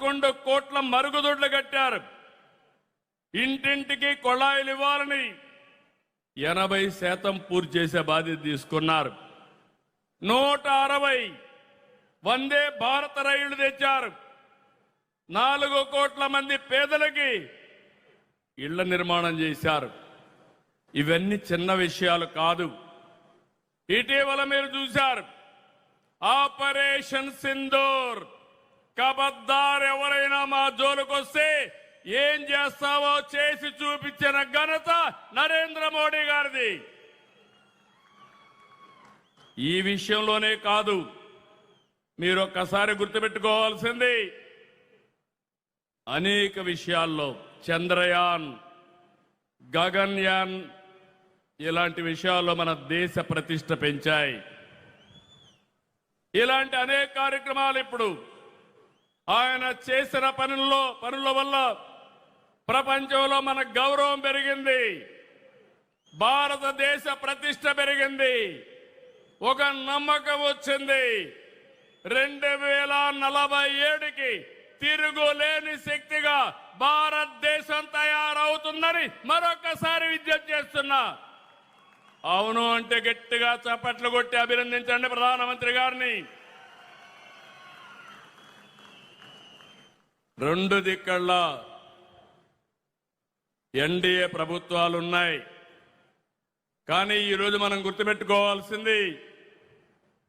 11 కోట్ల మరుగుదొడ్లు కట్టారు. ఇంటింటికి కొళాయిలు ఇవ్వాలని 80% పూర్తి చేసే బాధ్యత తీసుకున్నారు. 160 వందే భారత రైళ్లు తెచ్చారు. 4 కోట్ల మంది పేదలకి ఇళ్ల నిర్మాణం చేశారు. ఇవన్నీ చిన్న విషయాలు కాదు. ఇటీవల మీరు చూశారు ఆపరేషన్ సింధూర్. కబద్దార్ ఎవరైనా మా జోలుకొస్తే ఏం చేస్తావో చేసి చూపించిన ఘనత నరేంద్ర మోడీ గారిది. ఈ విషయంలోనే కాదు, మీరు ఒక్కసారి గుర్తుపెట్టుకోవాల్సింది అనేక విషయాల్లో చంద్రయాన్, గగన్యాన్ ఇలాంటి విషయాల్లో మన దేశ ప్రతిష్ట పెంచాయి. ఇలాంటి అనేక కార్యక్రమాలు ఇప్పుడు ఆయన చేసిన పనుల వల్ల ప్రపంచంలో మన గౌరవం పెరిగింది, భారతదేశ ప్రతిష్ట పెరిగింది, ఒక నమ్మకం వచ్చింది. 2047కి తిరుగులేని శక్తిగా భారతదేశం తయారవుతుందని మరొకసారి విజ్ఞప్తి చేస్తున్నా. అవును అంటే గట్టిగా చప్పట్లు కొట్టి అభినందించండి ప్రధానమంత్రి గారిని. 2 దిక్కళ్ళ ఎన్డీఏ ప్రభుత్వాలున్నాయి. కానీ ఈరోజు మనం గుర్తుపెట్టుకోవాల్సింది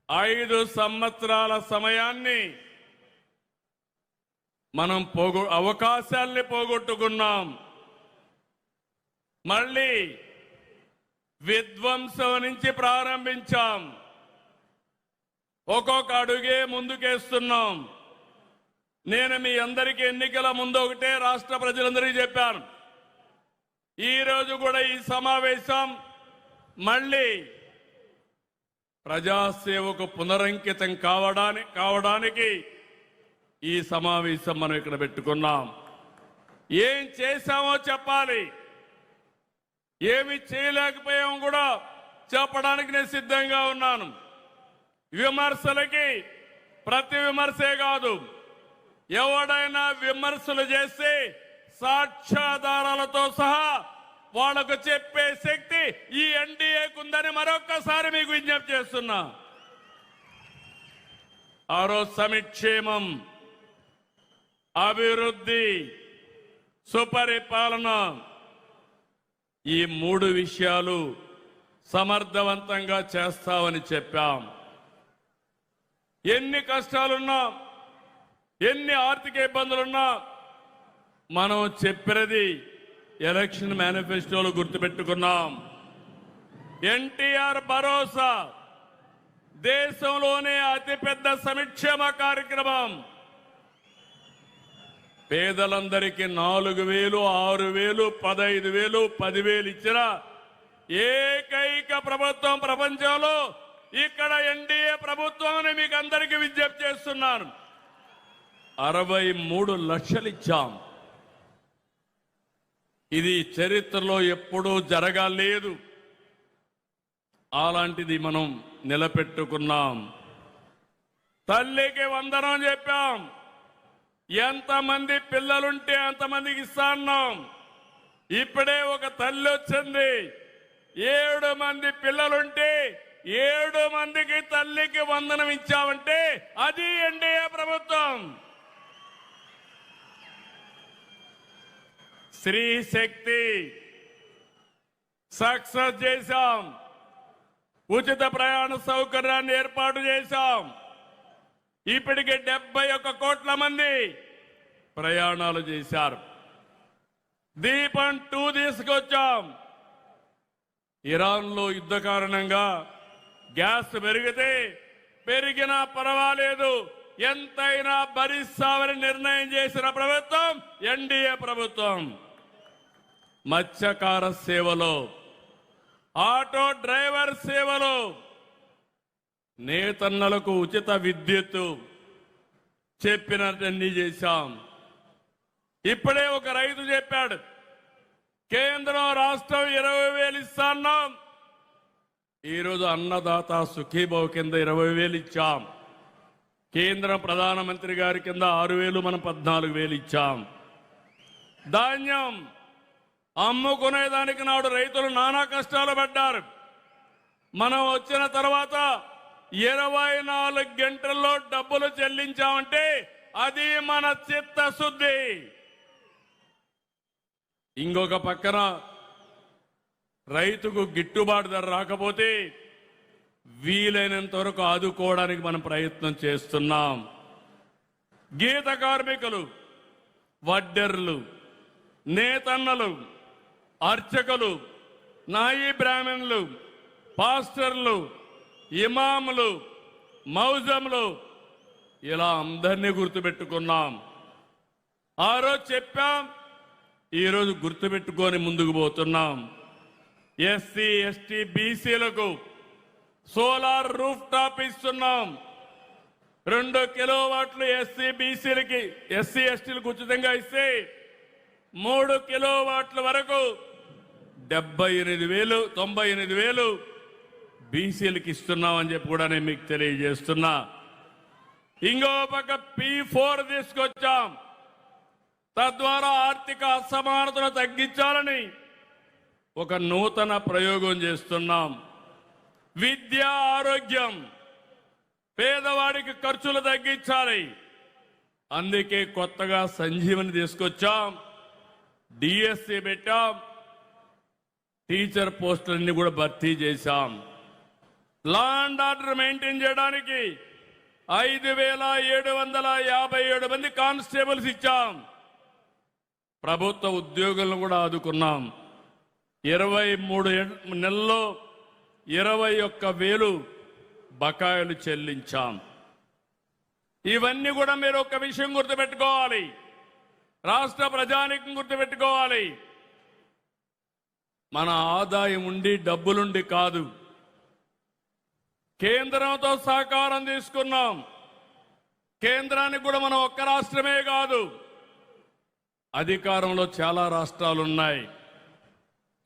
5 సంవత్సరాల సమయాన్ని మనం అవకాశాల్ని పోగొట్టుకున్నాం. మళ్ళీ విధ్వంసం నుంచి ప్రారంభించాం. ఒక్కొక్క అడుగే ముందుకేస్తున్నాం. నేను మీ అందరికీ ఎన్నికల ముందు ఒకటే రాష్ట్ర ప్రజలందరికీ చెప్పాను. ఈ రోజు కూడా ఈ సమావేశం మళ్ళీ ప్రజాసేవకు పునరంకితం కావడానికి ఈ సమావేశం మనం ఇక్కడ పెట్టుకున్నాం. ఏం చేశామో చెప్పాలి, ఏమి చేయలేకపోయామో కూడా చెప్పడానికి నేను సిద్ధంగా ఉన్నాను. విమర్శలకి ప్రతి విమర్శే కాదు, ఎవడైనా విమర్శలు చేస్తే సాక్ష్యాధారాలతో సహా వాళ్లకు చెప్పే శక్తి ఈ ఎన్డీఏకు ఉందని మరొక్కసారి మీకు విజ్ఞప్తి చేస్తున్నా. ఆరో సంక్షేమం, అభివృద్ధి, సుపరిపాలన, ఈ 3 విషయాలు సమర్థవంతంగా చేస్తామని చెప్పాం. ఎన్ని కష్టాలున్నా, ఎన్ని ఆర్థిక ఇబ్బందులున్నా మనం చెప్పినది ఎలక్షన్ మేనిఫెస్టోలో గుర్తుపెట్టుకున్నాం. ఎన్టీఆర్ భరోసా దేశంలోనే అతిపెద్ద సంక్షేమ కార్యక్రమం. పేదలందరికీ 4,000, 6,000, 15,000, 10,000 ఇచ్చిన ఏకైక ప్రభుత్వం ప్రపంచంలో ఇక్కడ ఎన్డీఏ ప్రభుత్వం అని మీకు అందరికీ విజ్ఞప్తి చేస్తున్నాను. 63 లక్షలు ఇచ్చాం. ఇది చరిత్రలో ఎప్పుడూ జరగలేదు. అలాంటిది మనం నిలబెట్టుకున్నాం. తల్లికి వందనం చెప్పాం. ఎంతమంది పిల్లలుంటే అంతమందికి ఇస్తాన్నాం. ఇప్పుడే ఒక తల్లి వచ్చింది, 7 మంది పిల్లలుంటే 7 మందికి తల్లికి వందనం ఇచ్చామంటే అది ఎన్డీఏ ప్రభుత్వం. స్త్రీ శక్తి సక్సెస్ చేశాం. ఉచిత ప్రయాణ సౌకర్యాన్ని ఏర్పాటు చేశాం. ఇప్పటికే 71 కోట్ల మంది ప్రయాణాలు చేశారు. దీపం 2 తీసుకొచ్చాం. ఇరాన్లో యుద్ధ కారణంగా గ్యాస్ పెరిగినా పర్వాలేదు, ఎంతైనా భరిస్తామని నిర్ణయం చేసిన ప్రభుత్వం ఎన్డీఏ ప్రభుత్వం. మత్స్యకార సేవలో, ఆటో డ్రైవర్ సేవలో, నేతన్నలకు ఉచిత విద్యుత్తు చెప్పినట్లన్నీ చేశాం. ఇప్పుడే ఒక రైతు చెప్పాడు, కేంద్రం రాష్ట్రం 20,000 ఇస్తాన్నాం. ఈరోజు అన్నదాత సుఖీభావ కింద 20,000 ఇచ్చాం. కేంద్ర ప్రధానమంత్రి గారి కింద 6,000 మనం 14,000 ఇచ్చాం. ధాన్యం అమ్ముకునేదానికి నాడు రైతులు నానా కష్టాలు పడ్డారు. మనం వచ్చిన తర్వాత 24 గంటల్లో డబ్బులు చెల్లించామంటే అది మన చిత్తశుద్ధి. ఇంకొక పక్కన రైతుకు గిట్టుబాటు ధర రాకపోతే వీలైనంత వరకు ఆదుకోవడానికి మనం ప్రయత్నం చేస్తున్నాం. గీత కార్మికులు, వడ్డెర్లు, నేతన్నలు, అర్చకులు, నాయి బ్రాహ్మణులు, పాస్టర్లు, ఇమాములు, మౌజములు, ఇలా అందరినీ గుర్తుపెట్టుకున్నాం. ఆ రోజు చెప్పాం, ఈరోజు గుర్తుపెట్టుకొని ముందుకు పోతున్నాం. ఎస్సీ, ఎస్టీ, బీసీలకు సోలార్ రూఫ్ టాప్ ఇస్తున్నాం. 2 కిలోవాట్లు ఎస్సీ బీసీలకి, ఎస్సీ ఎస్టీలకు ఉచితంగా ఇస్తే 3 కిలోవాట్ల వరకు 78,000, 98,000 బీసీలకు ఇస్తున్నామని చెప్పి కూడా నేను మీకు తెలియజేస్తున్నా. ఇంకో పక్క P4 తీసుకొచ్చాం. తద్వారా ఆర్థిక అసమానతను తగ్గించాలని ఒక నూతన ప్రయోగం చేస్తున్నాం. విద్య, ఆరోగ్యం, పేదవాడికి ఖర్చులు తగ్గించాలి. అందుకే కొత్తగా సంజీవని తీసుకొచ్చాం, డిఎస్సి పెట్టాం, టీచర్ పోస్టులన్నీ కూడా భర్తీ చేశాం. లా అండ్ ఆర్డర్ మెయింటైన్ చేయడానికి 5,757 మంది కానిస్టేబుల్స్ ఇచ్చాం. ప్రభుత్వ ఉద్యోగులను కూడా ఆదుకున్నాం. 23 నెలల్లో 21,000 బకాయిలు చెల్లించాం. ఇవన్నీ కూడా మీరు ఒక విషయం గుర్తుపెట్టుకోవాలి, రాష్ట్ర ప్రజానీకం గుర్తుపెట్టుకోవాలి. మన ఆదాయం ఉండి డబ్బులుండి కాదు, కేంద్రంతో సహకారం తీసుకున్నాం. కేంద్రానికి కూడా మనం ఒక్క రాష్ట్రమే కాదు, అధికారంలో చాలా రాష్ట్రాలున్నాయి.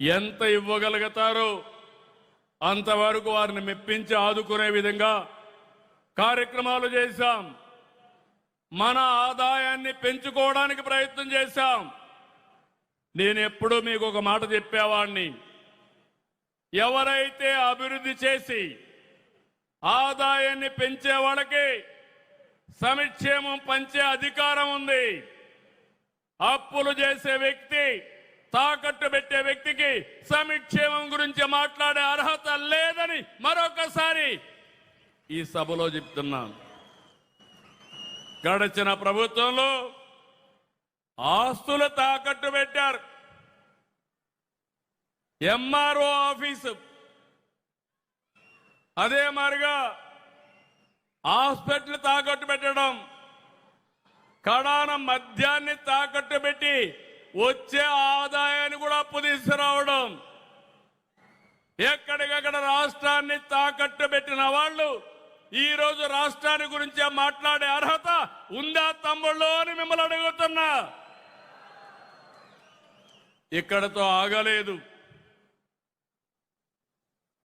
ఎంత ఇవ్వగలుగుతారో అంతవరకు వారిని మెప్పించి ఆదుకునే విధంగా కార్యక్రమాలు చేశాం. మన ఆదాయాన్ని పెంచుకోవడానికి ప్రయత్నం చేశాం. నేను ఎప్పుడూ మీకు ఒక మాట చెప్పేవాడిని, ఎవరైతే అభివృద్ధి చేసి ఆదాయాన్ని పెంచే వాళ్ళకి సంక్షేమం పంచే అధికారం ఉంది. అప్పులు చేసే వ్యక్తి, తాకట్టు పెట్టే వ్యక్తికి సంక్షేమం గురించి మాట్లాడే అర్హత లేదని మరొకసారి ఈ సభలో చెప్తున్నాను. గడిచిన ప్రభుత్వంలో ఆస్తులు తాకట్టు పెట్టారు. ఎంఆర్ఓ ఆఫీసు, అదే మాదిరిగా హాస్పిటల్ తాకట్టు పెట్టడం, కడాన మద్యాన్ని తాకట్టు పెట్టి వచ్చే ఆదాయాన్ని కూడా అప్పు తీసుకురావడం, ఎక్కడికక్కడ రాష్ట్రాన్ని తాకట్టు పెట్టిన వాళ్ళు ఈ రోజు రాష్ట్రాన్ని గురించి మాట్లాడే అర్హత ఉందా తమ్ముళ్ళు అని మిమ్మల్ని అడుగుతున్నా. ఇక్కడతో ఆగలేదు.